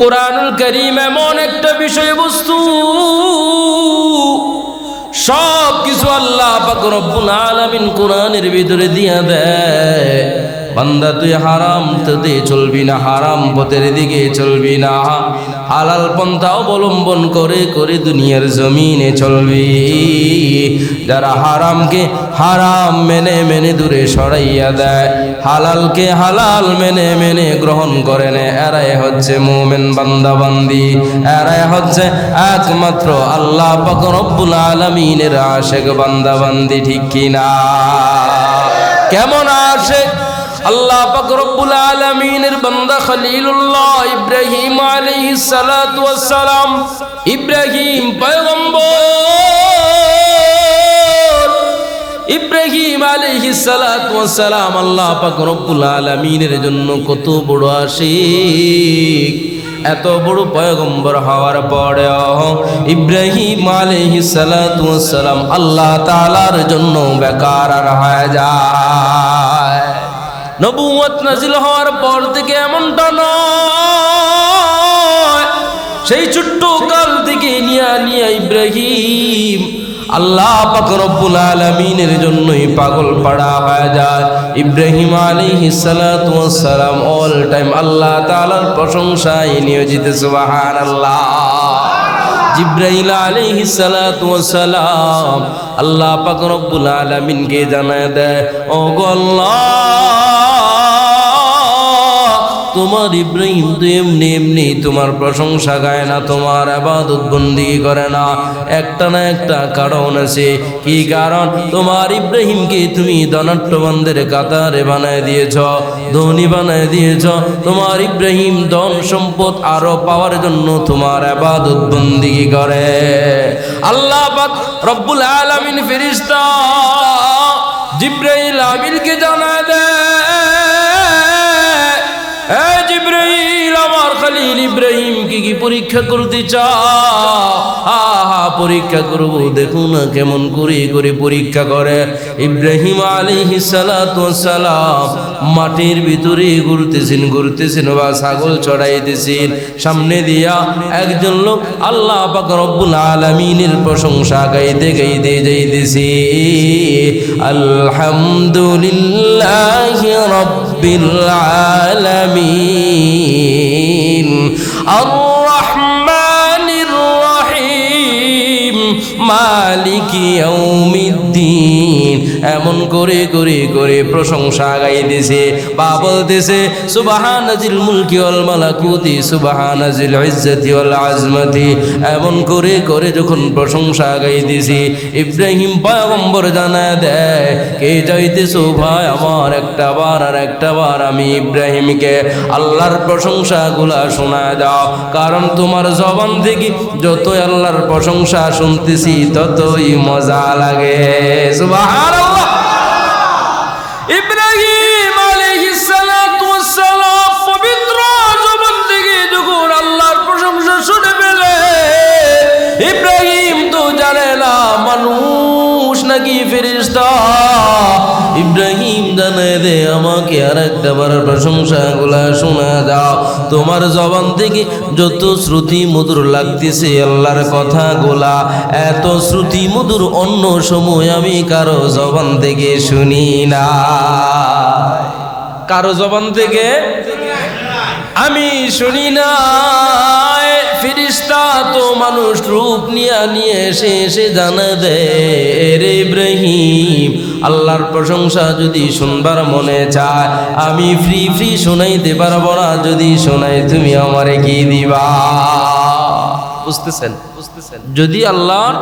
কুরআনুল কারীম এমন একটা বিষয়বস্তু, সব কিছু আল্লাহ পাক রব্বুল আলামিন কোরআনের ভিতরে দিয়া দেয়। বান্দা তুই হারাম পথে চলবি না, হারাম পথের দিকে চলবি না, হালাল পন্থা অবলম্বন করে করে দুনিয়ার জমিনে চলবি। যারা হারামকে হারাম মেনে মেনে দূরে সরাইয়া দেয়, হালালকে হালাল মেনে মেনে গ্রহণ করে নেয়, এরাই হচ্ছে মুমিন বান্দা বান্দি, এরাই হচ্ছে একমাত্র আল্লাহ পাক রব্বুল আলামিনের আশিক বান্দা বান্দি। ঠিক কিনা? কেমন আশিক? আল্লাহ পাক রব্বুল আলামিনের বান্দা খলিলুল্লাহ ইব্রাহিম আলাইহিস সালাতু ওয়াস সালাম, ইব্রাহিম পয়গম্বর, ইব্রাহিম আলাইহিস সালাতু ওয়াস সালাম আল্লাহ পাক রব্বুল আলামিনের জন্য কত বড় আশিক। এত বড় পয়গম্বর হওয়ার পরেও ইব্রাহিম আলাইহিস সালাতু ওয়াস সালাম আল্লাহ তাআলার জন্য বেকার আর হয়ে যায়। নবুয়ত নাজিল হওয়ার পর থেকে এমনটা নয়, সেই ছোট্ট কাল থেকে নিয়া ইব্রাহিম আল্লাহ পাক রব্বুল আলামিনের জন্যই পাগল পাড়া হয়ে যায়। ইব্রাহিম আলাইহিস সালাতু ওয়াস সালাম অল টাইম আল্লাহ তাআলার প্রশংসায় নিয়োজিত। সুবহানাল্লাহ। জিবরাইল আলাইহিস সালাতু ওয়াস সালাম আল্লাহ পাক রব্বুল আলামিনকে জানায় দেয়, ও গো আল্লাহ, তোমার ইব্রাহিম তো এমনি এমনি তোমার প্রশংসা গায় না, তোমার ইবাদত বন্দেগী করে না। একটা না একটা কারণ আছে। কি কারণ? তোমার ইব্রাহিমকে তুমি ধনাঢ্যবানদের কাতারে বানায় দিয়েছ, ধনী বানায় দিয়েছ। তোমার ইব্রাহিম ধন সম্পদ আরো পাওয়ার জন্য তোমার ইবাদত বন্দেগী করে। আল্লাহ পাক রব্বুল আলামিন ফেরেশতা জিবরাইল আমিনকে জানায় দেয়, জিবরাইল আমার খলিল ইব্রাহিম কি পরীক্ষা করতে চাও? পরীক্ষা করব, দেখো না কেমন করে করে পরীক্ষা করে। ইব্রাহিম আলাইহিস সালাতু ওয়াস সালাম মাটির ভিতরে ঘুরতেছেন বা ছাগল চড়াইতেছেন। সামনে দিয়া একজন লোক আল্লাহ পাক রব্বুল আলামিনের প্রশংসা গাইতে গাইতে যাইতেছে, আলহামদুলিল্লাহি রাব্বিল আলামিন আর-রাহমানির রহিম মালিকি ইয়াউমিদ্দিন। এমন করে করে করে প্রশংসা গাইতেছে বা বলতেছে, সুবহানাজিল মুলকি ওয়াল মালাকুতি সুবহানাজিল ইজ্জতি ওয়াল আজমতি। এমন করে করে যখন প্রশংসা গাইতেছে, ইব্রাহিম পয়গম্বর জানায় দেয়, কে যাইতেছো ভাই আমার একটা বার আর একটা বার আমি ইব্রাহিমকে আল্লাহর প্রশংসাগুলা শোনায় দাও। কারণ তোমার জবান থেকে যতই আল্লাহর প্রশংসা শুনতেছি ততই মজা লাগে। সুবহানাল্লাহ। ইব্রাহিম আলাইহিস সালাতু ওয়াস সালাম পবিত্র জবান থেকে যখন আল্লাহর প্রশংসা শুনে ফেলে, ইব্রাহিম তো জানে না মানুষ নাকি ফেরেশতা। ইব্রাহিম জানে দে, আমাকে আর একটা বার প্রশংসাগুলা শোনা দাও। তোমার জবান থেকে যত শ্রুতি মধুর লাগতেছে আল্লাহর কথাগুলা, এত শ্রুতি মধুর অন্য সময় আমি কারো জবান থেকে শুনি না। কারো জবান থেকে আমি শুনি না। ফেরেশতা তো মানুষ রূপ নিয়ে এসে জানা দেয়, রে ইব্রাহিম আল্লাহর প্রশংসা যদি শুনবার মনে চায় আমি ফ্রি শোনাইতে পারবো না, যদি শোনাই তুমি আমারে কি দিবা? বুঝতেছেন? যদি আল্লাহর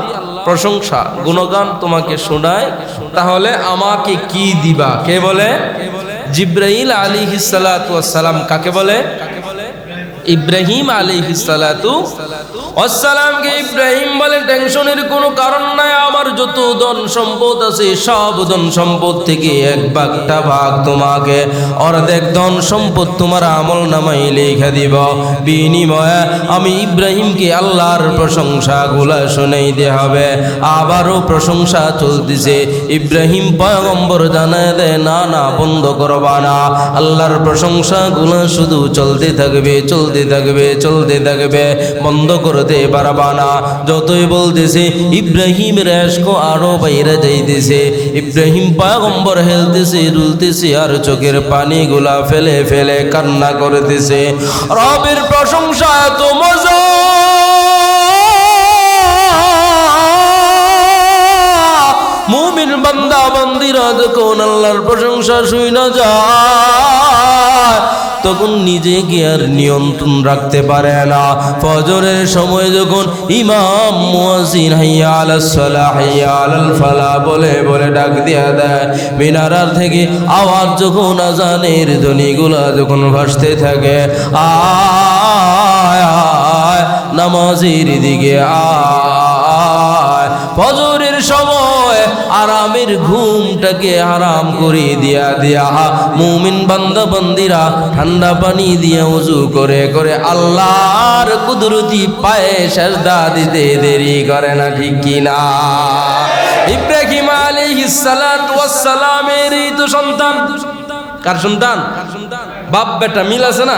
প্রশংসা গুণগান তোমাকে শোনায় তাহলে আমাকে কি দিবা? কে বলে? জিবরাইল আলাইহিস সালাতু ওয়াস সালাম। কাকে বলে? ইব্রাহিম আলাইহিস সালাতু ওয়াস সালামকে ইব্রাহিম বলে, টেনশনের কোনো কারণ নাই, আমার যত ধন সম্পদ আছে সব ধন সম্পদ থেকে এক ভাগটা ভাগ তোমাকে, অর্ধেক ধন সম্পদ তোমার আমল নামায় লেখা দিব। বিনিময়ে আমি ইব্রাহিমকে আল্লাহর প্রশংসাগুলা শোনাইতে হবে। আবারও প্রশংসা চলতেছে। ইব্রাহিম পয়গম্বর জানায় দেয়, না না, বন্ধ করবা না, আল্লাহর প্রশংসাগুলা শুধু চলতে থাকবে, চলতে চলতে থাকবে, বন্ধ করতে পারবা না। যতই বলতেছে ইব্রাহিমের এশক আরো বাইরে যাইতেছে, ইব্রাহিম পয়গম্বর হেলতেছে দুলতেছে আর চোখের পানিগুলা ফেলে ফেলে কান্না করতেছে। রবের প্রশংসা এত মজা, মুমিন বান্দা বান্দিরা যখন আল্লাহর প্রশংসা শুই না যায় তখন নিজেকে আর নিয়ন্ত্রণ রাখতে পারে না। ফজরের সময় যখন ইমাম মুয়াজ্জিন হাইয়া আলাস সালাহ হাইয়া আলাল ফালাহ বলে বলে ডাক দিয়া দেয়, মিনারার থেকে আওয়াজ যখন আজানের ধ্বনিগুলা যখন ভাসতে থাকে, আয় আয় নামাজের দিকে আয়। ফজরের সময় আরামের ঘুমটাকে হারাম করে দিয়া দিয়া মুমিন বান্দা বান্দিরা ঠান্ডা পানি দিয়ে ওযু করে করে আল্লাহর কুদরতি পায়ে সেজদা দিতে দেরি করে না, ঠিক কিনা? ইব্রাহিম আলাইহিস সালাতু ওয়াস সালামেরই তো সন্তান। কার সন্তান? বাপ বেটা মিল আছে না?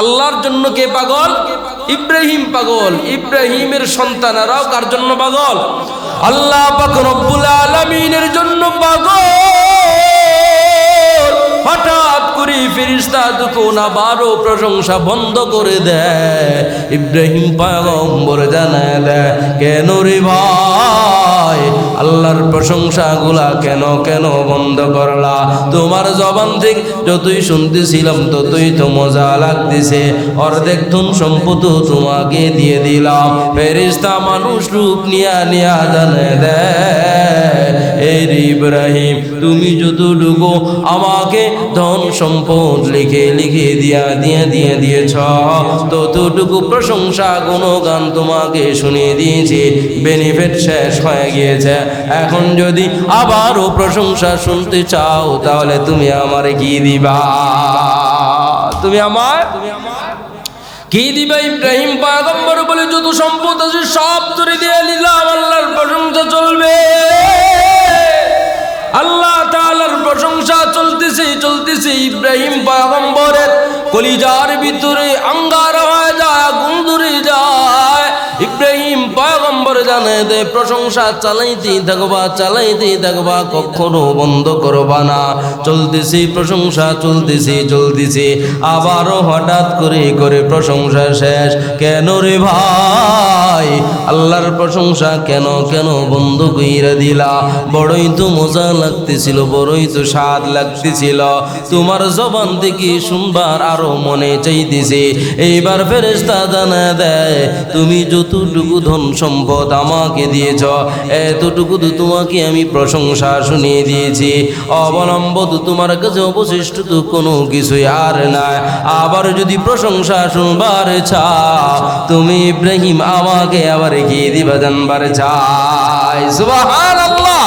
আল্লাহর জন্য কে পাগল? ইব্রাহিম পাগল। ইব্রাহিমের সন্তানেরাও কার জন্য পাগল? আল্লাহ পাক রব্বুল আলামিনের জন্য পাগল। হঠাৎ করে ফেরেশতা যখন আবারও প্রশংসা বন্ধ করে দেয়, ইব্রাহিম পয়গম্বর জানায় দেয়, কেন রে ভাই আল্লাহর প্রশংসাগুলা কেন কেন বন্ধ করলা? তোমার জবান থেকে যতই শুনতেছিলাম ততই তো মজা লাগতেছে, অর্ধেক ধন সম্পদ তোমাকে দিয়ে দিলাম। ফেরেশতা মানুষ রূপ নিয়া নিয়া জানায় দেয়, এর ইব্রাহিম তুমি যতটুকু আমাকে ধন সম্পদ লিখে লিখে দিয়েছ ততটুকু প্রশংসা গুণগান তোমাকে শুনিয়ে দিয়েছি, বেনিফিট শেষ হয়ে গিয়েছে। এখন যদি আবারও প্রশংসা শুনতে চাও তাহলে তুমি আমারে কি দিবা? তুমি আমার কি দিবা? ইব্রাহিম পয়গম্বর বলে যত সম্পদ আছে সব তোরে দিয়ে নিলাম, আল্লাহর প্রশংসা চলবে। আল্লাহ তাআলার প্রশংসা চলতেছে ইব্রাহিম পয়গম্বরের কলিজার ভিতরে আঙ্গার হয়ে যায়, আগুন ধরে যায়। ইব্রাহিম পয়গম্বর জানে দে প্রশংসা চালাইতেই থাকবা, কখনো বন্ধ করবা না। চলতেছে প্রশংসা চলতেছে আবারও হঠাৎ করে করে প্রশংসা শেষ। কেন রে ভাই আল্লাহর প্রশংসা কেন কেন বন্ধ কইরা দিলা? বড়ই তো মজা লাগতেছিল, বড়ই তো স্বাদ লাগতেছিল, তোমার জবান থেকে শুনবার আরো মনে চাইতেছে। এইবার ফেরেশতা জানায় দেয়, তুমি যতটুকু ধন সম্পদ আমাকে দিয়েছ এতটুকু তো তোমাকে আমি প্রশংসা শুনিয়ে দিয়েছি, অবলম্বন তোমার কাছে অবশিষ্ট তো কোনো কিছুই আর নাই। আবার যদি প্রশংসা শুনবার চাও তুমি ইব্রাহিম আমাকে আবার কি দিবা জানবার চাই? সুবহানাল্লাহ।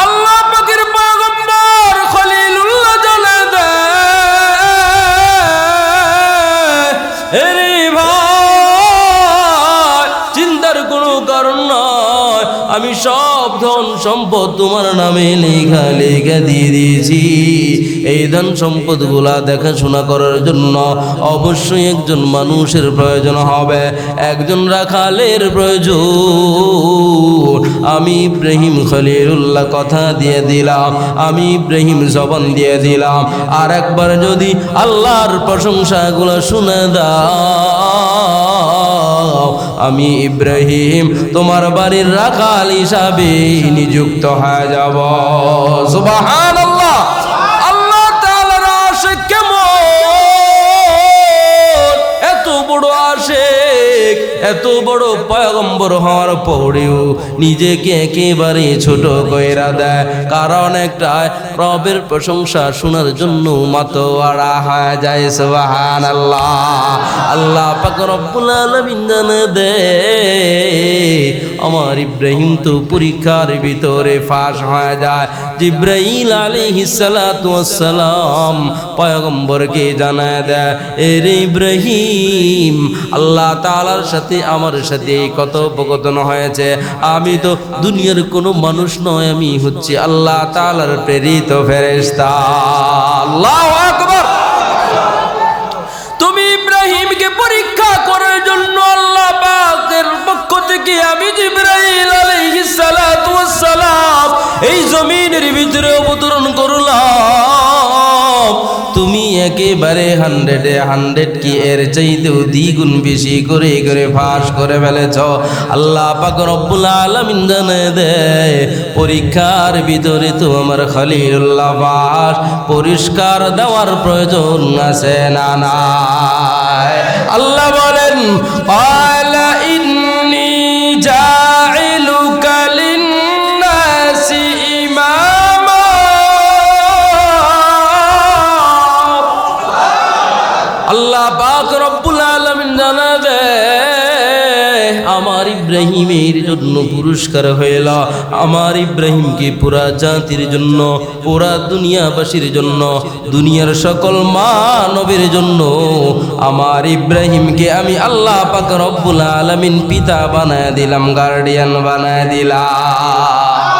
আল্লাহ পাকের পয়গম্বর খলিলুল্লাহ জানে দেয়, চিন্তার কোনো কারণ নয়, আমি সব ধন সম্পদ তোমার নামে লেখা দিয়ে দিয়েছি। এই ধন সম্পদ গুলা দেখাশোনা করার জন্য অবশ্যই একজন মানুষের প্রয়োজন হবে, একজন রাখালের প্রয়োজন। আমি ইব্রাহিম খলিলুল্লাহ কথা দিয়ে দিলাম, আমি ইব্রাহিম জবান দিয়ে দিলাম, আর একবার যদি আল্লাহর প্রশংসাগুলো শুনে দাও আমি ইব্রাহিম তোমার বাড়ির রাখাল হিসাবে নিযুক্ত হয়ে যাব। সুবহানাল্লাহ। আল্লাহ তাআলার আশিক কেমন, এত বড় আশিক, এত বড় পয়গম্বর হওয়ার পরেও নিজেকে একেবারে ছোট কইরা দেয়, কারণ একটা রবের প্রশংসা শোনার জন্য মাতোয়ারা হয়ে যায়। সুবহানাল্লাহ। আল্লাহ পাক রব্বুল আলামিন জানে দে আমার ইব্রাহিম তো পরীক্ষার ভিতরে ফাঁস হয়ে যায়। জিবরাইল আলাইহিস সালাতু ওয়াস সালাম পয়গম্বরকে জানায় দেয়, এরে ইব্রাহিম আল্লাহ তাআলার সাথে আমার সাথে কথোপকথন হয়েছে, আমি তো দুনিয়ার কোনো মানুষ নয়, আমি হচ্ছে আল্লাহ তাআলার প্রেরিত ফেরেশতা। আল্লাহু আকবার। তুমি ইব্রাহিম জমিনের ভিতরে অবতরণ করলাম, তুমি একেবারে 100 কি এর চাইতেও দ্বিগুণ বেশি করে করে ফাঁস করে ফেলেছ। আল্লাহ পাক রব্বুল আলামিন জানায় দেয়, পরীক্ষার ভিতরে তো আমার খলিলুল্লাহ বাস, পরিষ্কার দেওয়ার প্রয়োজন আছে না নাই? আল্লাহ বলেন, ক্বালা ইন্নী জাইলুকা লিন্নাসি ইমামা। আল্লাহ পাক রব্বুল আলামিন জানাবে, আমার ইব্রাহিমের জন্য পুরস্কার হইল, আমার ইব্রাহিমকে পুরা জাতির জন্য, পুরা দুনিয়াবাসীর জন্য, দুনিয়ার সকল মানবের জন্য আমার ইব্রাহিমকে আমি আল্লাহ পাক রব্বুল আলামিন পিতা বানায় দিলাম, গার্ডিয়ান বানায় দিলাম।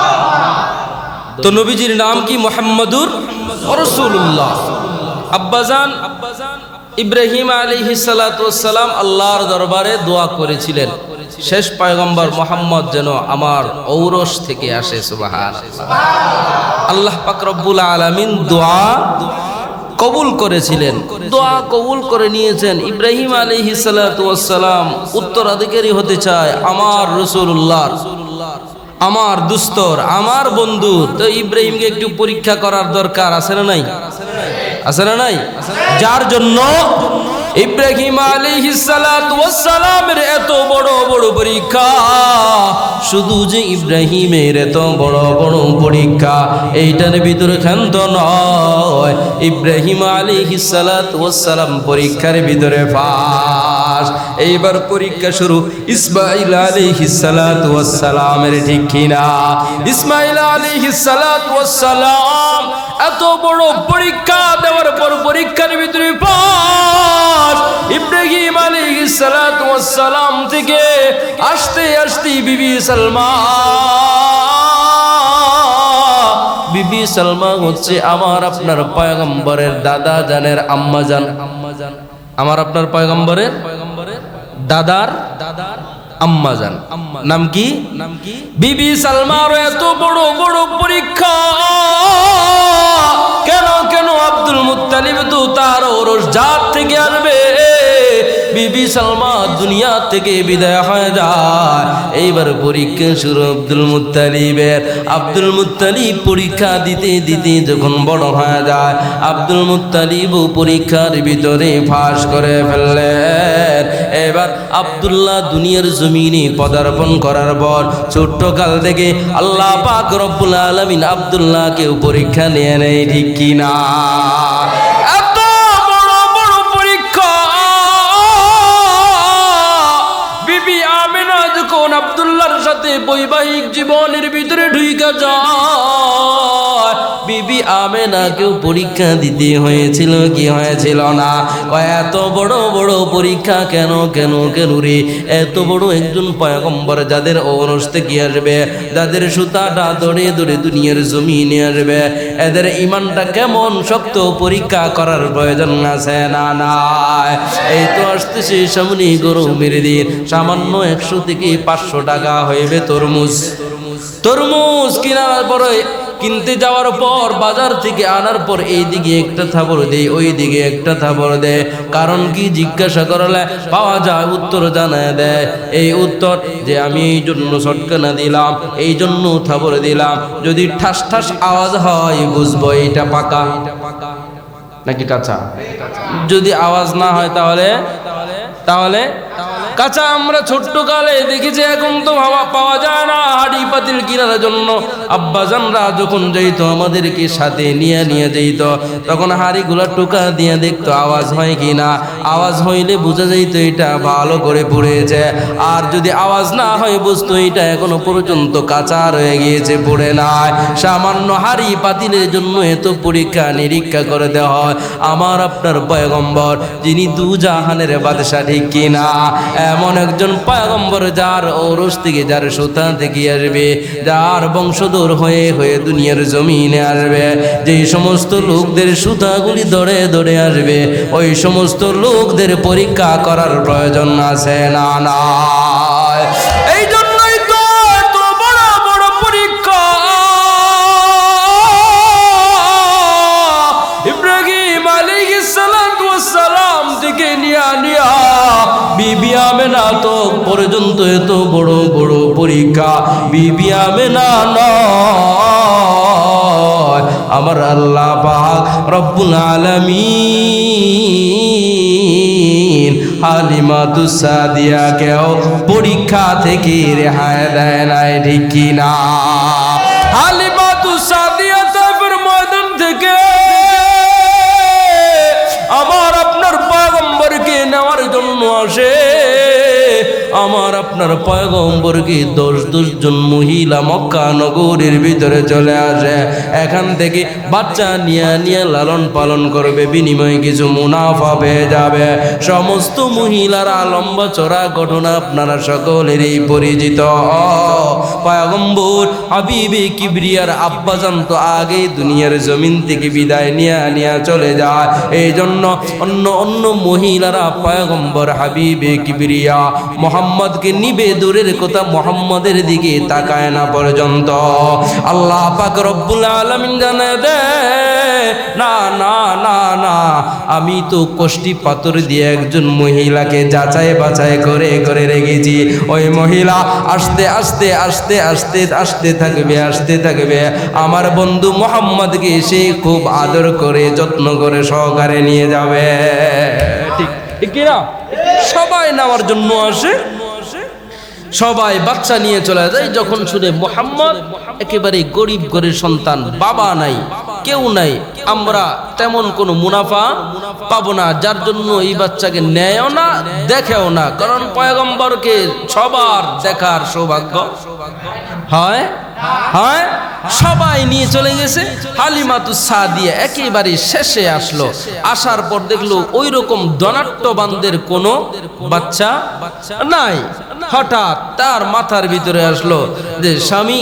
তো নবীজির নাম কি? মুহাম্মাদুর রাসূলুল্লাহ। আব্বাজান ইব্রাহিম আলাইহিস সালাতু ওয়াস সালাম আল্লাহর দরবারে দোয়া করেছিলেন, শেষ পয়গম্বর মুহাম্মদ যেন আমার ঔরস থেকে আসে। সুবহানাল্লাহ। আল্লাহ পাক রব্বুল আলামিন দোয়া কবুল করেছিলেন, দোয়া কবুল করে নিয়েছেন। ইব্রাহিম আলাইহিস সালাতু ওয়াস সালাম উত্তরাধিকারী হতে চায় আমার রাসূলুল্লাহর, আমার দুস্তর, আমার বন্ধু। তো ইব্রাহিমকে একটু পরীক্ষা করার দরকার আছে না নাই? আছে না নাই? যার জন্য ইব্রাহিম আলাইহিস সালাতু ওয়াস সালামের এত বড় বড় পরীক্ষা, শুধু যে ইব্রাহিমের এত বড় বড় পরীক্ষা এইটার ভিতরে ক্ষান্ত নয়, ইব্রাহিম আলাইহিস সালাতু ওয়াস সালাম পরীক্ষার ভিতরে ফাঁস। এইবার পরীক্ষা শুরু ইসমাঈল আলাইহিস সালাতু ওয়াস সালামের, ঠিক কিনা? ইসমাঈল আলাইহিস সালাতু ওয়াস সালাম এত বড় পরীক্ষা দেওয়ার পর পরীক্ষার ভিতরে পাস। ইব্রাহিম আলাইহিস সালাতু ওয়াস সালাম থেকে আসতে আসতে বিবি সালমা হচ্ছে আমার আপনার পয়গম্বরের দাদা জানের আম্মা জান, আমার আপনার পয়গম্বরের দাদার আম্মা জান। নাম কি? বিবি সালমার এত বড় বড় পরীক্ষা। কেন কেন? আব্দুল মুত্তালিব তো তার ওরস জাত থেকে আসবে। বিবি সালমা দুনিয়া থেকে বিদায় হয়ে যায়, এইবার পরীক্ষা শুরু আব্দুল মুত্তালিবের। আব্দুল মুত্তালিব পরীক্ষা দিতে দিতে যখন বড় হয়ে যায়, আব্দুল মুত্তালিব পরীক্ষার ভিতরে ফাঁস করে ফেললেন। এবার আব্দুল্লাহ দুনিয়ার জমিনে পদার্পণ করার পর ছোট্ট কাল থেকে আল্লাহ পাক রব্বুল আলামিন আব্দুল্লাহকেও পরীক্ষা নিয়ে নেয়, ঠিক কিনা? এত বড় বড় পরীক্ষা। বিবি আমেনা যখন আব্দুল্লাহর সাথে বৈবাহিক জীবনের ভিতরে ঢুকে যায়, বিবি আমেনাকেও পরীক্ষা দিতে হয়েছিল কি হয়েছিল না? এত বড় বড় পরীক্ষা কেন কেন কেন রে? এত বড় একজন পয়গম্বর যাদের ঔরস থেকে আসবে, যাদের সুতাটা ধরে ধরে দুনিয়ার জমিনে আসবে, এদের ইমানটা কেমন শক্ত, পরীক্ষা করার প্রয়োজন আছে না নাই? এই তো আসতেছে সামনে গরমের দিন, সামান্য 100 থেকে 500 টাকা হইবে তরমুজ। তরমুজ কেনার পরে, কিনতে যাওয়ার পর, বাজার থেকে আনার পর এইদিকে একটা থাবর দেয়, ওই দিকে একটা থাবর দেয়। কারণ কি জিজ্ঞাসা করলে পাওয়া যায়, উত্তর জানায় দেয়। এই উত্তর যে আমি এই জন্য শটকানা দিলাম, এই জন্য থাবর দিলাম। যদি ঠাস ঠাস আওয়াজ হয় বুঝবো এটা পাকা নাকি কাঁচা। যদি আওয়াজ না হয় তাহলে তাহলে কাঁচা। আমরা ছোট্ট কালে দেখেছি, এখন তো পাওয়া যায় না হাড়ি পাতিল কেনার জন্য। আব্বাজানরা যখন যাইতো আমাদেরকে সাথে নিয়ে যাইত, তখন হাড়িগুলা টোকা দিয়ে দেখতো আওয়াজ হয় কিনা। আওয়াজ হইলে বোঝা যাইতো এটা ভালো করে পুড়েছে, আর যদি আওয়াজ না হয় বুঝতো এটা এখনো পর্যন্ত কাঁচা রয়ে গিয়েছে, পুড়ে নাই। সামান্য হাড়ি পাতিলের জন্য এত পরীক্ষা নিরীক্ষা করে দেওয়া হয় আমার আপনার পয়গম্বর, যিনি দুজাহানের বাদশা, ঠিক কিনা? এমন একজন পয়গম্বর যার ঔরস থেকে, যার সুতা থেকে আসবে, যার বংশধর হয়ে হয়ে দুনিয়ার জমিনে আসবে। যেই সমস্ত লোকদের সুতাগুলি ধরে ধরে আসবে, ওই সমস্ত লোকদের পরীক্ষা করার প্রয়োজন আছে না নাই? এই জন্যই তো এত বড় বড় পরীক্ষা। বিবি আমেনা তো পর্যন্ত এত বড় বড় পরীক্ষা বিবি আমেনা নয়, আমার আল্লাহ পাক রব্বুল আলামিন হালিমাতুস সাদিয়াকেও পরীক্ষা থেকে রেহাই দেয় নাই, ঠিক কি না? হালিমাতুস সাদিয়া তাইফের ময়দান থেকে আমার আপনার পয়গম্বরকে নেওয়ার জন্য আসে। আমার আপনার পয়গম্বরকে 10 জন মহিলা মক্কা নগরীর ভিতরে চলে আসে। এখান থেকে বাচ্চা নিয়ে লালন পালন করবে, বিনিময়ে কিছু মুনাফা পেয়ে যাবে। সমস্ত মহিলারা লম্বা চড়া ঘটনা আপনারা সকলেরই পরিচিত। পয়গম্বর হাবিবে কিবরিয়ার আব্বাজান তো আগে দুনিয়ার জমিন থেকে বিদায় নিয়ে চলে যায়। এই জন্য অন্য মহিলারা পয়গম্বর হাবিবে কিবরিয়া মোহাম্মদকে নিবে দূরের কথা, মোহাম্মদের দিকে তাকায় না পর্যন্ত। আল্লাহ পাক রব্বুল আলামিন জানায় দেয়, না না না না, আমি তো কষ্টি পাথর দিয়ে একজন মহিলাকে যাচাই বাছাই করে করে রেখেছি। ওই মহিলা আস্তে আস্তে আস্তে আস্তে আসতে থাকবে। আমার বন্ধু মোহাম্মদকে সে খুব আদর করে যত্ন করে সহকারে নিয়ে যাবে। ঠিক ঠিক কিনা? সবাই নেওয়ার জন্য আসে, সবাই বাচ্চা নিয়ে চলে যায়। যখন শুনে মোহাম্মদ একেবারে গরিব ঘরের সন্তান, বাবা নাই, কেউ নাই, আমরা তেমন কোনো মুনাফা পাবো না, যার জন্য এই বাচ্চাকে নেয়ও না দেখেও না। কারণ পয়গম্বরকে সবার দেখার সৌভাগ্য হয়। সবাই নিয়ে চলে গেছে। হালিমাতুস সাদিয়া একেবারে শেষে আসলো। আসার পর দেখলো ওই রকম ধনাট্যবানদের কোনো বাচ্চা নাই। হঠাৎ তার মাথার ভিতরে আসলো যে স্বামী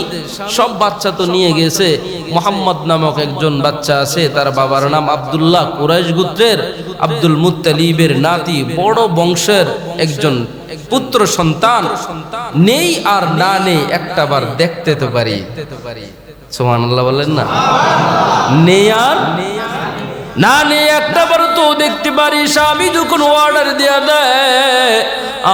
সব বাচ্চা তো নিয়ে গেছে, মোহাম্মদ নামক একজন বাচ্চা আছে, তার বাবার নাম আব্দুল্লাহ, কুরাইশ গোত্রের আব্দুল মুত্তালিবের নাতি, বড় বংশের একজন পুত্র সন্তান, নেই আর না নেই একটা বার দেখতে তো পারি। সুবহানাল্লাহ বলেন না? নেই আর না নেই একটা বার তো দেখতে পারি। স্বামী যখন অর্ডার দেয়া দেয়,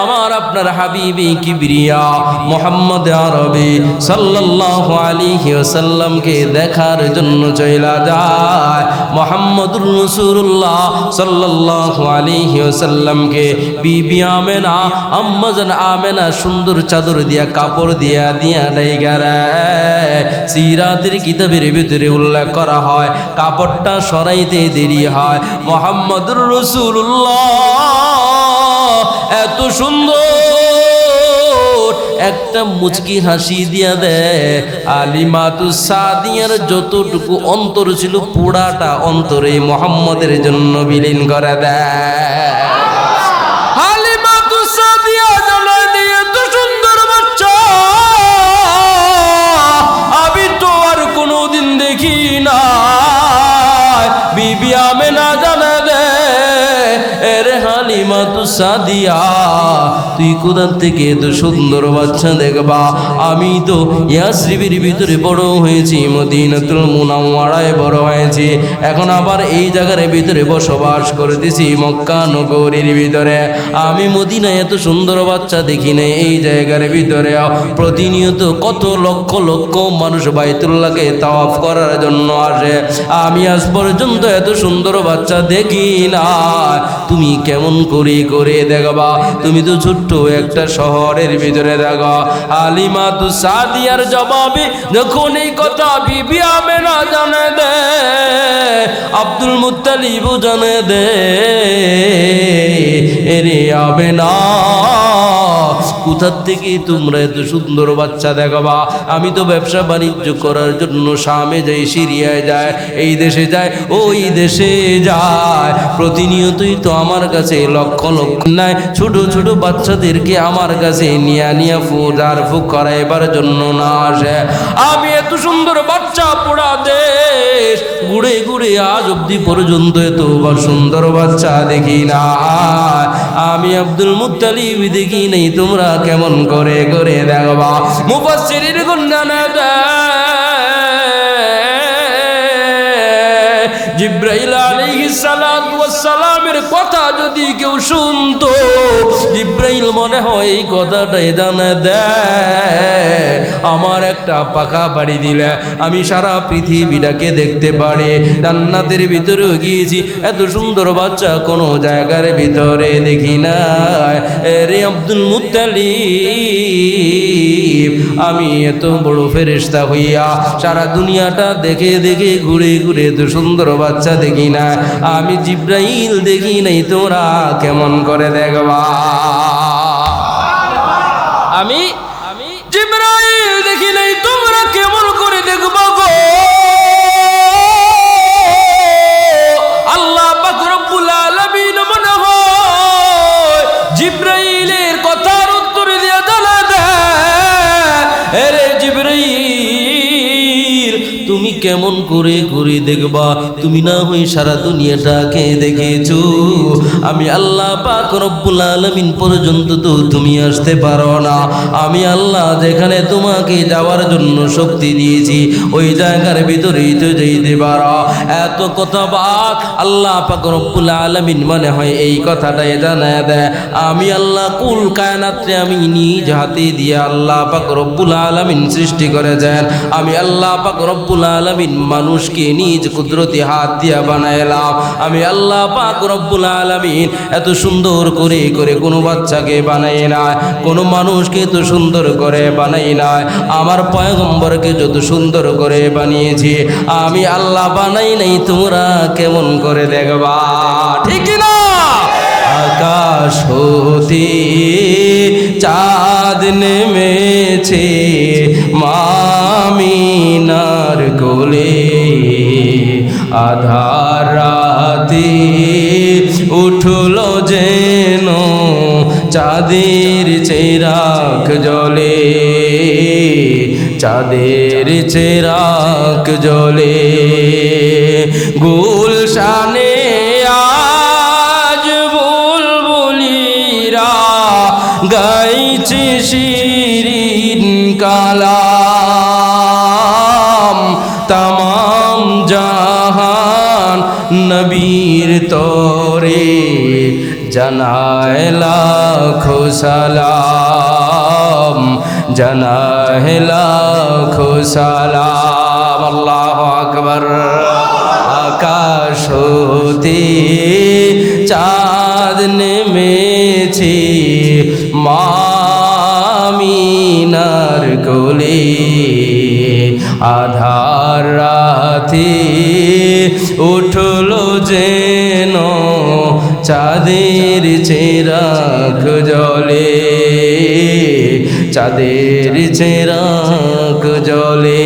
আমার আপনার হাবিবে কিবরিয়া মুহাম্মদ আরবি সাল্লাল্লাহু আলাইহি ওয়াসাল্লামকে দেখার জন্য চলে যায়। মুহাম্মদুর রাসূলুল্লাহ সাল্লাল্লাহু আলাইহি ওয়াসাল্লামকে বিবি আমেনা, আম্মাজান আমেনা সুন্দর চাদর দিয়া কাপড় দিয়া ডাইগারা। সিরাতের কিতাবের ভিতরে উল্লেখ করা হয়, কাপড়টা সরাইতে দেরি হয়। মুহাম্মদুর রাসূলুল্লাহ এত সুন্দর একটা মুচকি হাসি দিয়া দেয়। হালিমাতুস সাদিয়ার যতটুকু অন্তর ছিল পুরাটা অন্তরে মুহাম্মদের জন্য বিলীন করে দেয়। হালিমাতুস সাদিয়া জানায় দিয়ে এত সুন্দর বাচ্চা আমি তো আর কোনোদিন দেখি না। বিবি আমেনা জানায় দেয়, এরে হালিমাতুস সাদিয়া তুই কোথা থেকে এত সুন্দর বাচ্চা দেখবা? আমি তো ইয়াসরিবের ভিতরে বড় হয়েছি, মদিনাতুল মুনাওয়ারায় বড় হয়েছি, এখন আবার এই জায়গার ভিতরে বসবাস করতেছি মক্কা নগরীর ভিতরে। আমি মদিনায় এত সুন্দর বাচ্চা দেখি নাই। এই জায়গার ভিতরে প্রতিনিয়ত কত লক্ষ লক্ষ মানুষ বাইতুল্লাহকে তাওয়াফ করার জন্য আসে, আমি আজ পর্যন্ত এত সুন্দর বাচ্চা দেখি না। তুমি কেমন করে দেখবা? তুমি তো ছোট্ট একটা শহরের ভিতরে দেখো। হালিমাতুস সাদিয়ার জবাবে যখন এই কথা বিবি আমেনা জানে দে, আব্দুল মুত্তালিব জানে দে, এরে আমেনা কোথা থেকে তোমরা এত সুন্দর বাচ্চা দেখবা? আমি তো ব্যবসা বাণিজ্য করার জন্য শামে যাই, সিরিয়ায় যায়, এই দেশে যায়, ওই দেশে যায়, প্রতিনিয়তই তো আমার কাছে লক্ষ লক্ষ নাই ছোট ছোট বাচ্চাদেরকে আমার কাছে নিয়ে ফুজার ফুক করাইবার জন্য না আসে। আমি এত সুন্দর বাচ্চা পোড়া দেশ ঘুরে ঘুরে আজ অব্দি পর্যন্ত এত সুন্দর বাচ্চা দেখি না। আমি আব্দুল মুত্তালিব দেখি নেই, তোমরা কেমন করে দেখবা? মুফাসসিরিন জানা দেয়, জিবরাইল আলাইহিস সালাতু ওয়াস সালামের কথা যদি কেউ শুনতো, মনে হয় এই কথাটাই জানা দেয়, আমার একটা পাকা বাড়ি দিলে আমি সারা পৃথিবীটাকে দেখতে পারি। জান্নাতের ভিতরে গিয়েছি, এত সুন্দর বাচ্চা কোনো জায়গার ভিতরে দেখি না। রে আব্দুল মুত্তালিব, আমি এত বড় ফেরেশতা হইয়া সারা দুনিয়াটা দেখে দেখে ঘুরে ঘুরে এত সুন্দর বাচ্চা দেখি না। আমি জিব্রাইল দেখি নাই, তোরা কেমন করে দেখবা? আমি জিব্রাইল দেখি নাই, তোমরা কেমন করে দেখবা গো? আল্লাহ পাক রব্বুল আলামিন মনে হয় জিব্রাইলের কথার উত্তর দিয়ে জানা দেয়, আরে জিব্রাইল তুমি কেমন করে ঘুরে দেখবা? তুমি না হই সারা দুনিয়াটাকে দেখেছো, আমি আল্লাহ পাক রব্বুল আলামিন পর্যন্ত তো তুমি আসতে পারো না। আমি আল্লাহ যেখানে তোমাকে যাওয়ার জন্য শক্তি দিয়েছি ওই জায়গার ভিতরেই তো যেতে পারো। এত কথা বাক আল্লাহ পাক রব্বুল আলামিন মনে হয় এই কথাটাই জানায় দেয়, আমি আল্লাহ কুল কায়নাতে আমি নিজ হাতে দিয়ে আল্লাহ পাক রব্বুল আলামিন সৃষ্টি করেছেন। আমি আল্লাহ পাক রব্বুল আলামিন মানুষকে নিজ কুদরতি হাত দিয়া বানাইলাম। আমি আল্লাহ পাক রব্বুল আলামিন এত সুন্দর করে করে কোনো বাচ্চাকে বানাই না, কোনো মানুষকে তো সুন্দর করে বানাই না। আমার পয়গম্বরকে যত সুন্দর করে বানিয়েছি আমি আল্লাহ বানাই নাই, তোমরা কেমন করে দেখবা? ঠিক না? আকাশ হতে চাঁদ নেমেছে মামিনার কোলে, আধার রাতে উঠলো যেন চাঁদের চেরাগ জ্বলে, চাঁদের চেরাগ জ্বলে। গুলশানে আজ বুলবুলিরা গাইছে শিরিন কালাম, তামাম জাহান নবীর তরে জানায় লাখো সালাম, জানায় লাখো সালাম। আল্লাহু আকবার। আকাশ হতে চাঁদ নেমেছে মামিনার কোলে, আধার রাতে উঠলো যেন চাঁদের চেরাগ জ্বলে, চাঁদের চেরাগ জ্বলে।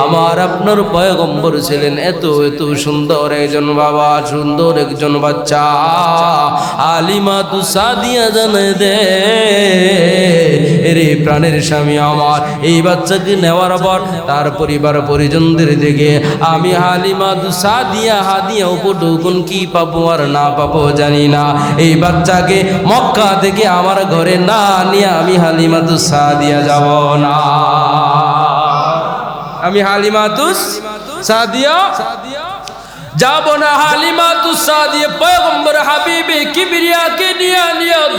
আমার আপনার পয়গম্বর ছিলেন এত এত সুন্দর একজন বাবা, সুন্দর একজন বাচ্চা। আলিমা তু সাদিয়া জানে দে রে প্রাণের স্বামী আমার, এই বাচ্চাকে নেওয়ার পর তার পরিবার পরিজনদের দিকে আমি হালিমা তু সাদিয়া হাদিয়া উপটুকুন কি পাবো আর না পাবো জানি না। এই বাচ্চাকে মক্কা থেকে আমার ঘরে না নিয়ে আমি হালিমা তু সাদিয়া যাব না। আমি হালিমাতুস সাদিয়া যাব না। হালিমাতুস সাদিয়া পয়গম্বর হাবিবে কিবরিয়াকে নিয়ে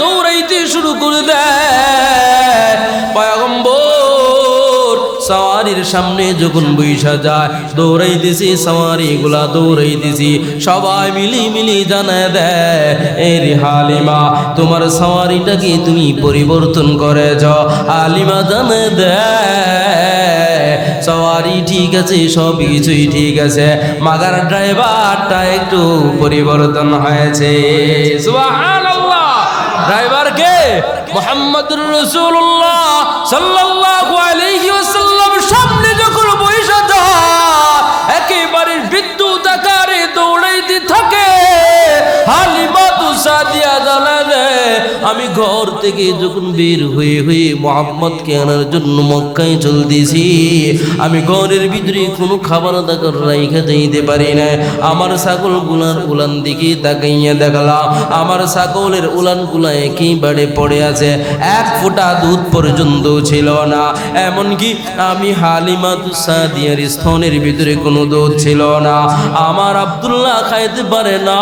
দৌড়াইতে শুরু করে দেয়। পয়গম্বর সওয়ারির সামনে যখন বৈশা যায় দৌড়াইতেছি, সওয়ারি গুলা দৌড়াইতেছি, সবাই মিলি জানায় দেয়, এরে হালিমা তোমার সওয়ারিটাকে তুমি পরিবর্তন করে যাও। হালিমা জানায় দেয় সওয়ারি ঠিক আছে, সব কিছুই ঠিক আছে, মাগার ড্রাইভারটা একটু পরিবর্তন হয়েছে। সুবহানাল্লাহ। ড্রাইভার কে? মুহাম্মদুর রাসূলুল্লাহ সাল্লাল্লাহু আলাইহি ওয়াসাল্লাম সামনে যখন বসে যায় একেবারে বিদ্যুৎ আকারে দৌড়াইতে থাকে। হালিমা তু সাদিয়া জানা দেয় আমি ঘর থেকে যখন বের হয়ে মুহাম্মদকে আনার জন্য মক্কায় চলতেছি, আমি ঘরের ভিতরে কোনো খাবার দাবার রাইখা যাইতে পারি না। আমার ছাগল গুলার উলান দিকে তাকাইয়া দেখলাম আমার ছাগলের উলান গুলা একেবারে পড়ে আছে, এক ফোঁটা দুধ পর্যন্ত ছিল না। এমনকি আমি হালিমা তু সাদিয়ার স্তনের ভিতরে কোনো দুধ ছিল না। আমার আব্দুল্লাহ খাইতে পারে না,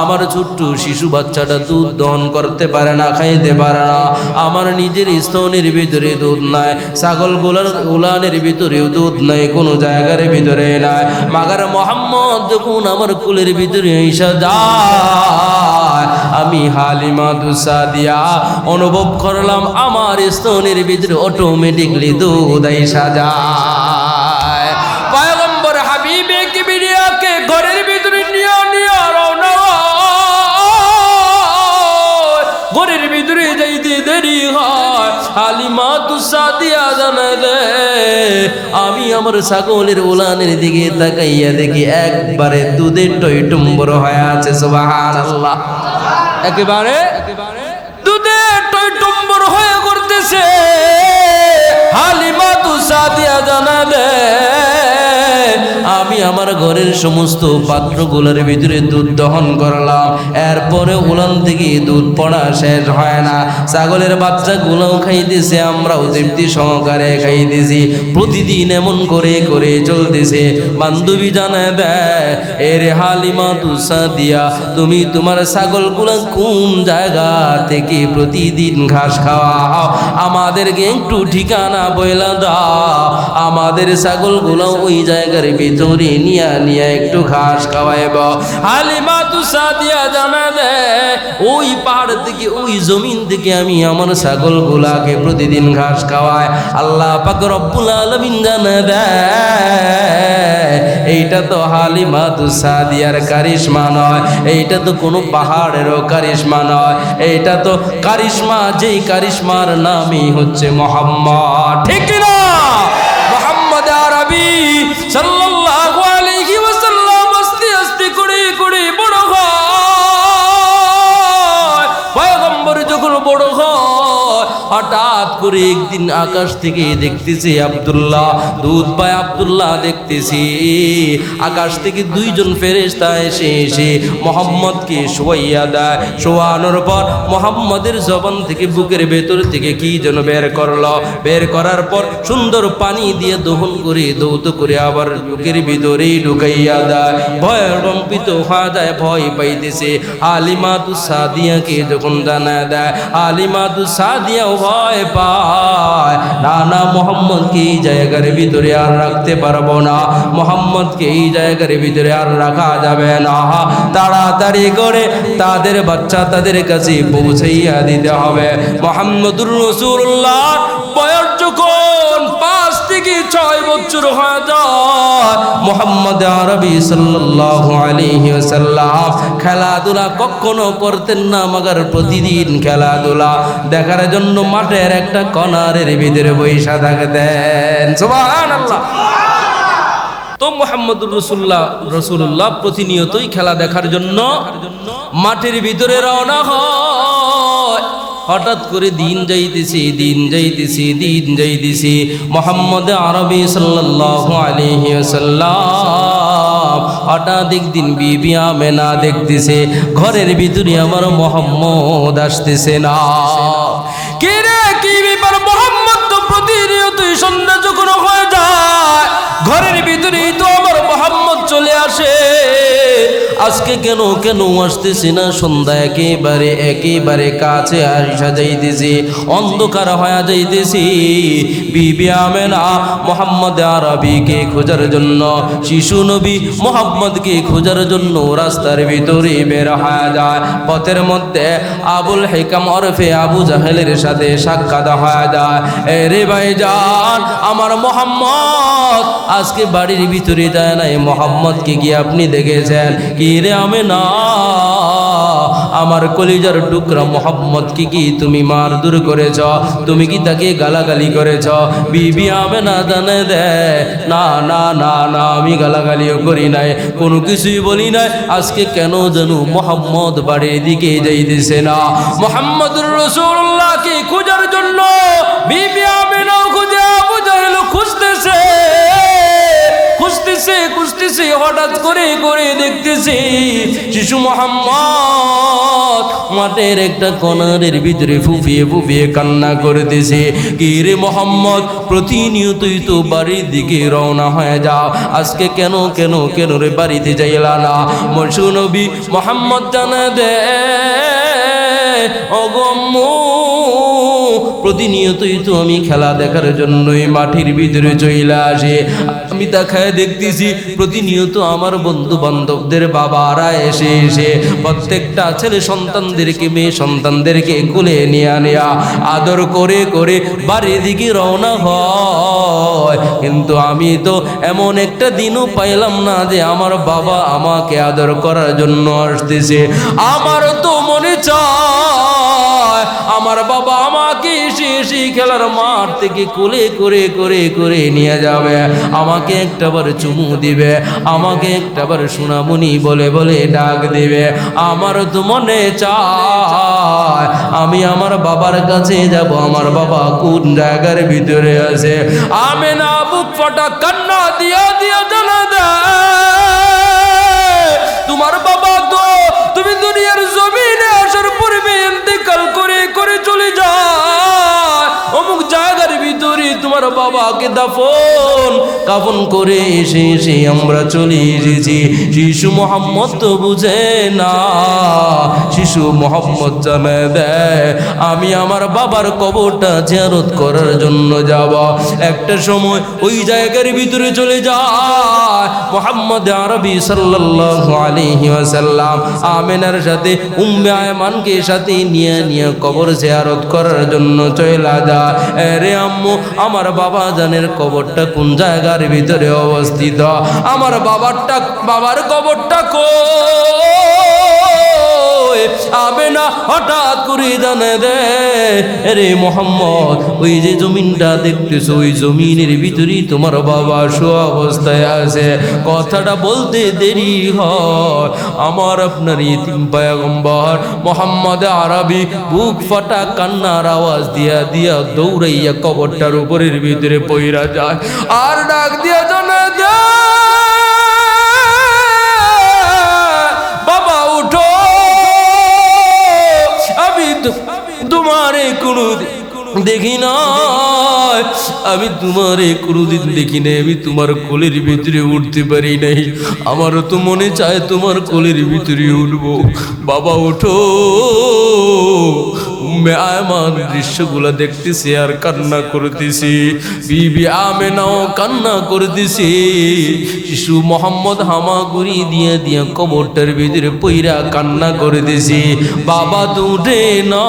আমার ছোট্ট শিশু বাচ্চাটা দুধ দহন করতে পারে না, খাইতে পারে না। আমার নিজের স্তনের ভিতরে দুধ নাই, ছাগলগুলোর উলানের ভিতরেও দুধ নাই, কোনো জায়গার ভিতরে নাই। মাগার মোহাম্মদ যখন আমার কুলের ভিতরে এসে যায়, আমি হালিমা সাদিয়া অনুভব করলাম আমার স্তনের ভিতরে অটোমেটিকলি দুধ এসে যায়। পয়গম্বর হাবিবে কিবরিয়াকে ঘরের ভিতরে নিয়ে রওনা, ঘরের ভিতরে যাইতে দেরি হয়। হালিমা সাদিয়া জানা দে, আমি আমার ছাগলের উলানের দিকে তাকাইয়া দেখি একবারে দুধের টইটুম্বর হয়ে আছে। সুবহানাল্লাহ, একেবারে দুধের টইটুম্বর হয়ে করতেছে। হালিমা সাদিয়া জানা দে, আমি আমার ঘরের সমস্ত পাত্রগুলোর ভিতরে দুধ দহন করলাম, এরপরে উলান থেকে দুধ পড়া শেষ হয় না। ছাগলের বাচ্চাগুলোও খাইতেছে, আমরাও তৃপ্তি সহকারে খাইতেছি। প্রতিদিন এমন করে করে চলতেছে। বান্ধবী জানায় দেয়, এরে হালিমা সাদিয়া, তুমি তোমার ছাগলগুলো কোন জায়গা থেকে প্রতিদিন ঘাস খাওয়াও, আমাদেরকে একটু ঠিকানা বইলা দাও, আমাদের ছাগলগুলো ওই জায়গার ভিতরে নিয়ে নিয়ে একটু ঘাস খাওয়াইব। হালিমা সাদিয়া জানা দেয়, ওই পাহাড় থেকে ওই জমিন থেকে আমি আমার ছাগলগুলাকে প্রতিদিন ঘাস খাওয়াই। আল্লাহ পাক রব্বুল আলামিন জানা দেয়, এইটা তো হালিমা সাদিয়ার কারিশমা নয়, এইটা তো কোনো পাহাড়েরও কারিশমা নয়, এইটা তো কারিশমা, যেই কারিশমার নামই হচ্ছে মোহাম্মদ। ঠিক না? মোহাম্মদ আরবি সাল্লাল্লাহু আলাইহি ওয়াসাল্লাম আস্তে আস্তে করে করে বড় হয়। পয়গম্বর যখন বড় হয়, হঠাৎ করে একদিন আকাশ থেকে দেখতেছি আব্দুল্লাহ দুধ পায়। আব্দুল্লাহ দেখতেছি আকাশ থেকে দুইজন ফেরেশতা এসে এসে মোহাম্মদকে শোয়াইয়া দেয়। শোয়ানোর পর মোহাম্মদের জবান থেকে বুকের ভেতর থেকে কি যেন বের করলো। বের করার পর সুন্দর পানি দিয়ে দহন করে দৌত করে আবার বুকের ভিতরেই ঢুকাইয়া দেয়। ভয় কম্পিত হয়ে যায়, ভয় পাইতেছে। হালিমা সাদিয়াকে যখন জানা দেয়, হালিমা সাদিয়াও ভয় পায়। না না, মোহাম্মদকে এই জায়গার ভিতরে আর রাখতে পারবো না, মোহাম্মদকে এই জায়গার ভিতরে আর রাখা যাবে না। তাড়াতাড়ি করে তাদের বাচ্চা তাদের কাছে পৌঁছাইয়া দিতে হবে। মুহাম্মদুর রাসূলুল্লাহ বয়স যখন 5 থেকে 6 বছর হয়ে যায়, মুহাম্মদ আরবি সাল্লাল্লাহু আলাইহি ওয়াসাল্লাম খেলাধুলা কখনো করতেন না, মাগার প্রতিদিন খেলাধুলা দেখার জন্য মাঠের একটা কর্নারের ভিতরে বসে থাকতেন। সুবহানাল্লাহ। তো মুহাম্মদুর রাসূলুল্লাহ প্রতিনিয়তই খেলা দেখার জন্য মাঠের ভিতরে রওনা হয়। হঠাৎ করে দিন যাইতেছি মুহাম্মদ আরবি সাল্লাল্লাহু আলাইহি ওয়াসাল্লাম হঠাৎ একদিন বিবি আমেনা দেখতেছে ঘরের ভিতরে আমার মুহাম্মদ আসতেছে না। কে রে, কি ব্যাপার? মুহাম্মদ তো প্রতিনিয়তই সন্ধ্যা যখন হয়ে যায় ঘরের ভিতরেই তো আমার মুহাম্মদ চলে আসে, আজকে কেন আসতেছি না? সন্ধ্যা একেবারে কাছে আসা যাইতেছি, অন্ধকার হয়ে যাইতেছি। বিবি আমেনা মুহাম্মদ আরবিকে খোঁজার জন্য, শিশু নবী মুহাম্মদকে খোঁজার জন্য রাস্তার ভিতরে বের হয়ে যায়। পথের মধ্যে আবুল হিকাম ওরফে আবু জাহেলের সাথে সাক্ষাৎ হয়ে যায়। রে ভাইজান, আমার মুহাম্মদ আজকে বাড়ির ভিতরে যায় নাই, মুহাম্মদকে কি আপনি দেখেছেন? কি রে আমেনা, আমার কলিজার টুকরা মুহাম্মদকে কি তুমি মারধর করেছ? তুমি কি তাকে গালাগালি করেছ? বিবি আমেনা জানে দে, না না না না, আমি গালাগালিও করি নাই, কোনো কিছুই বলি নাই। আজকে কেন যেন মুহাম্মদ বাড়ির দিকে যাইতেছে না। মুহাম্মদুর রাসূলুল্লাহকে খোঁজার জন্য বিবি আমেনাও খুঁজে আবু জাহেল খুঁজতেছে হঠাৎ করে করে দেখতেছি শিশু মোহাম্মদ মাঠের একটা কর্নারের ভিতরে ফুফিয়ে ফুফিয়ে কান্না করতেছে। কি রে মোহাম্মদ, প্রতিনিয়তই তো বাড়ির দিকে রওনা হয়ে যাও, আজকে কেন কেন কেন রে বাড়িতে যাইলা না? মরসু নবী মোহাম্মদ জানা দে অগম্মু, প্রতিনিয়তই তো আমি খেলা দেখার জন্যই মাঠের ভিতরে চইলা আসে। আমি দেখায় দেখতেছি প্রতিনিয়ত আমার বন্ধু বান্ধবদের বাবারা এসে এসে প্রত্যেকটা ছেলে সন্তানদেরকে মেয়ে সন্তানদেরকে কোলে নিয়ে নেয়া আদর করে করে বাড়ির দিকে রওনা হয়। কিন্তু আমি তো এমন একটা দিনও পাইলাম না যে আমার বাবা আমাকে আদর করার জন্য আসতেছে। আমার তো মনে চায় আমার বাবা আমাকে এসে খেলার মাঠ থেকে কোলে করে করে করে নিয়ে যাবে, আমাকে একটাবার চুমু দিবে, আমাকে একটাবার সোনামণি বলে বলে ডাক দিবে। আমার তো মনে চায় আমি আমার বাবার কাছে যাব, আমার বাবা কোন জায়গার ভিতরে আছে। আমি না বুক ফাটা কান্না দিয়া দিয়া জানা দেয় তোমার বাবা তো তুমি দুনিয়ার জমিনে আসার পূর্বে ইন্তেকাল করে করে চলে যায়, অমুক জায়গার ভিতরে তোমার বাবাকে দাফন কাফন করে এসে এসে আমরা চলে এসেছি। শিশু মোহাম্মদ তো বুঝে না, শিশু মোহাম্মদ জানা দেয় আমি আমার বাবার কবরটা জিয়ারত করার জন্য যাব। একটা সময় ওই জায়গার ভিতরে চলে যায় মুহাম্মদ আরবি সাল্লাল্লাহু আলাইহি ওয়াসাল্লাম আমিনার সাথে উম্মে আয়মানকে সাথে নিয়ে নিয়ে কবর জিয়ারত করার জন্য চলে যায়। রে আম্মু, আমার বাবা জানের কবরটা কোন জায়গার ভিতরে অবস্থিত? আমার বাবার কবরটা কই? আবে না হঠাৎ করে জানে দে রে মোহাম্মদ, ওই যে জমিনটা দেখতেছো ওই জমিনের ভিতরেই তোমার বাবা শোয়া অবস্থায় আছে। কথাটা বলতে দেরি হয় আমার আপনার ইতিম পয়গম্বর মুহাম্মদ আরবি বুক ফাটা কান্নার আওয়াজ দিয়া দিয়া দৌড়াইয়া কবরটার উপরের ভিতরে পইরা যায় আর ডাক দিয়া জানা বাবা উঠো, আমি তোমারে কোনো দেখি না, আমি তোমারে কোনোদিন দেখি নাই, আমি তোমার কোলের ভিতরে উঠতে পারি নাই, আমারও তো মনে চায় তোমার কোলের ভিতরে উঠবো। বাবা ওঠো। উম্মে আয়মান দৃশ্যগুলা দেখতেছি আর কান্না করতেছি, বিবি আমেনাও কান্না করতেছি। শিশু মোহাম্মদ হামাগুড়ি দিয়ে দিয়ে কবরটার ভিতরে পইরা কান্না করতেছি। বাবা তো উঠে না।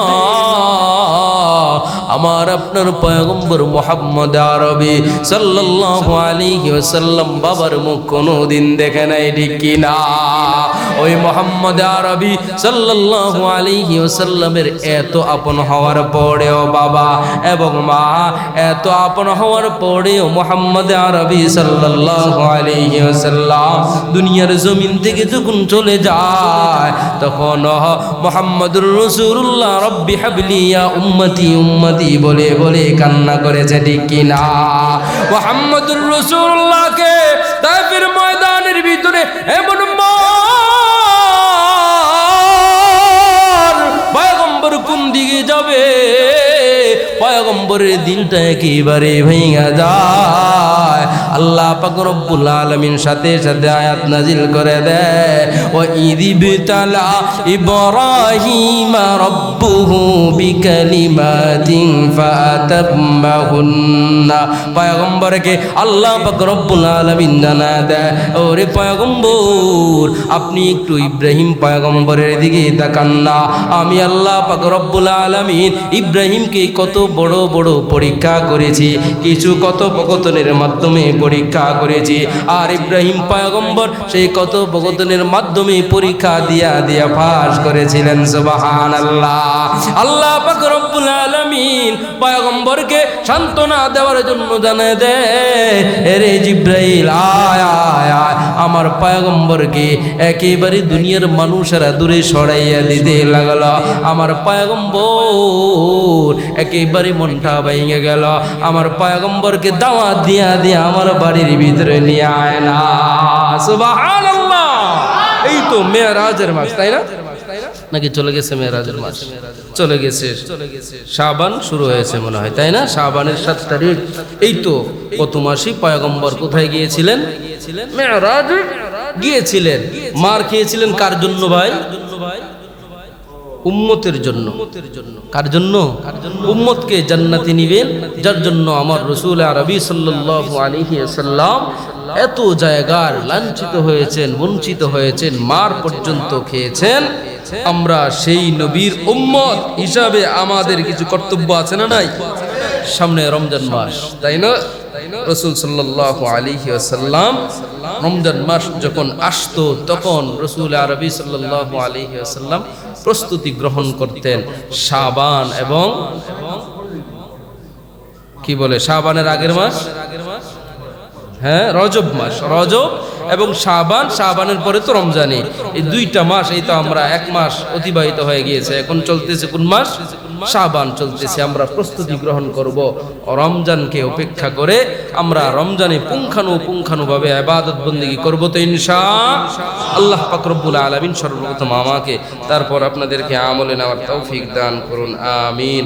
আমার আপনার পয়গম্বর মুহাম্মদ আরবি সাল্লাল্লাহু আলাইহি ওয়াসাল্লাম বাবার মুখ কোনোদিন দেখে নাই, ঠিক কি না? ওই মুহাম্মদ আরবি সাল্লাল্লাহু আলাইহি ওয়াসাল্লামের এত আপন হওয়ার পরেও বাবা এবং মা এত আপন হওয়ার পরেও মুহাম্মদ আরবি সাল্লাল্লাহু আলাইহি ওয়াসাল্লাম দুনিয়ার জমিন থেকে যখন চলে যায় তখন মুহাম্মদুর রাসূলুল্লাহ রব্বি হাবলি ইয়া উম্মতি উম্মতি বলে বলে কান্না করেছে, ঠিক কি না? মুহাম্মদুর রাসূলুল্লাহকে তায়েফের ময়দানের ভিতরে এমন পয়গম্বর কোন দিকে যাবে, পয়গম্বরের দিলটা একেবারে ভেঙে যায়। আল্লাহ পাক রব্বুল আলামিন সাথে সাথে আয়াত নাজিল করে দেয়, ওয়া ইযিবতালা ইব্রাহিম রাব্বুহু বিকালিমাতিন ফাতাম্মাহুন্না। পয়গম্বরকে আল্লাহ পাক রব্বুল আলামিন জানা দেয়, ওরে পয়গম্বর আপনি একটু ইব্রাহিম পয়গম্বরের দিকে তাকান না। আমি আল্লাহ পাক রব্বুল আলামিন ইব্রাহিমকে কত বড় বড় পরীক্ষা করেছি, কিছু কথোপকথনের মাধ্যমে পরীক্ষা করেছি, আর ইব্রাহিম পয়গম্বর সেই কথোপকথনের মাধ্যমে পরীক্ষা দিয়া দিয়া পাস করেছিলেন। সুবহানাল্লাহ। আল্লাহ পাক রব্বুল আলামিন পয়গম্বরকে সান্ত্বনা দেওয়ার জন্য জানায় দেয়, রে জিব্রাইল আয় আয় আয়, আমার পয়গম্বরকে একেবারে দুনিয়ার মানুষেরা দূরে সরাইয়া দিতে লাগলো। আমার পয়গম্বর একেবারে মনটা ভেঙে গেল, আমার পয়গম্বরকে দাওয়াত দিয়া দিয়া আমার বাড়ির ভিতরে নিয়ে আয় না। সুবহানাল্লাহ। এই তো মেরাজের মাস, তাই না? নাকি চলে গেছে মেরাজের মাস? চলে গেছে। শাবান শুরু হয়েছে মনে হয়, তাই না? শাবানের 7 তারিখ। এই তো কত মাসই পয়গম্বর কোথায় গিয়েছিলেন? মেরাজ গিয়েছিলেন। মার খেয়েছিলেন কার জন্য ভাই? উম্মতের জন্য। কার জন্য? উম্মতকে জান্নাতে নিবেন, যার জন্য আমার রাসূল আরবি সাল্লাল্লাহু আলাইহি ওয়াসাল্লাম এত জায়গার লাঞ্ছিত হয়েছেন, বঞ্চিত হয়েছেন, মার পর্যন্ত খেয়েছেন। আমরা সেই নবীর উম্মত হিসাবে আমাদের কিছু কর্তব্য আছে না নাই? সামনে রমজান মাস, তাই না? রাসূল সাল্লাল্লাহু আলাইহি ওয়াসাল্লাম রমজান মাস যখন আসতো তখন রাসূল আরবি সাল্লাল্লাহু আলাইহি ওয়াসাল্লাম প্রস্তুতি গ্রহণ করতেন। শাবান এবং কি বলে শাবানের আগের মাস, হ্যাঁ রজব মাস, রজব এবং শাবান, শাবানের পরে তো রমজানে। এই 2টা মাস, এই তো আমরা 1 মাস অতিবাহিত হয়ে গিয়েছে, এখন চলতেছে কোন মাস? শাবান চলতেছে। আমরা প্রস্তুতি গ্রহণ করব রমজানকে উপেক্ষা করে। আমরা রমজানে পুঙ্খানুপুঙ্খানুভাবে ইবাদত বন্দেগী করব তো ইনশাআল্লাহ। পাক রব্বুল আলামিন সর্বপ্রথম আমাকে, তারপর আপনাদেরকে আমলে নেওয়ার তৌফিক দান করুন, আমিন।